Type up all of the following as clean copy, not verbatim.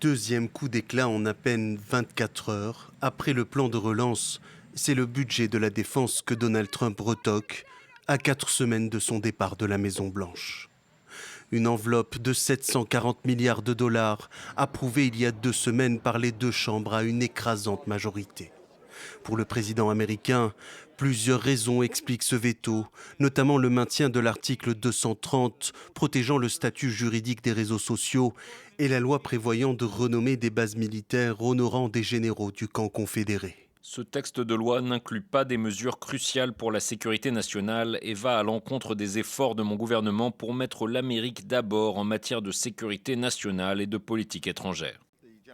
Deuxième coup d'éclat en à peine 24 heures. Après le plan de relance, c'est le budget de la défense que Donald Trump retoque à 4 semaines de son départ de la Maison-Blanche. Une enveloppe de 740 milliards de dollars, approuvée il y a 2 semaines par les deux chambres à une écrasante majorité. Pour le président américain, plusieurs raisons expliquent ce veto, notamment le maintien de l'article 230 protégeant le statut juridique des réseaux sociaux et la loi prévoyant de renommer des bases militaires honorant des généraux du camp confédéré. Ce texte de loi n'inclut pas des mesures cruciales pour la sécurité nationale et va à l'encontre des efforts de mon gouvernement pour mettre l'Amérique d'abord en matière de sécurité nationale et de politique étrangère.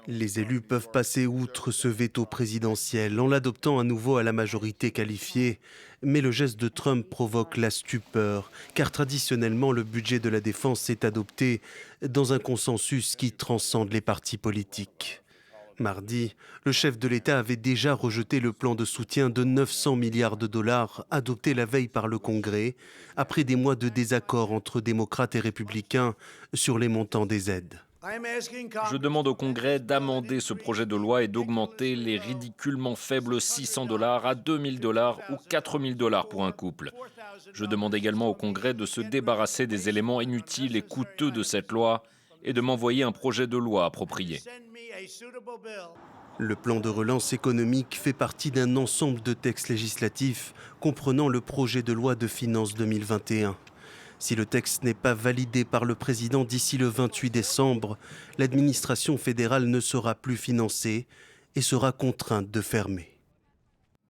Les élus peuvent passer outre ce veto présidentiel en l'adoptant à nouveau à la majorité qualifiée, mais le geste de Trump provoque la stupeur, car traditionnellement le budget de la défense est adopté dans un consensus qui transcende les partis politiques. Mardi, le chef de l'État avait déjà rejeté le plan de soutien de 900 milliards de dollars adopté la veille par le Congrès, après des mois de désaccord entre démocrates et républicains sur les montants des aides. Je demande au Congrès d'amender ce projet de loi et d'augmenter les ridiculement faibles $600 à $2000 ou $4000 pour un couple. Je demande également au Congrès de se débarrasser des éléments inutiles et coûteux de cette loi et de m'envoyer un projet de loi approprié. Le plan de relance économique fait partie d'un ensemble de textes législatifs comprenant le projet de loi de finances 2021. Si le texte n'est pas validé par le président d'ici le 28 décembre, l'administration fédérale ne sera plus financée et sera contrainte de fermer.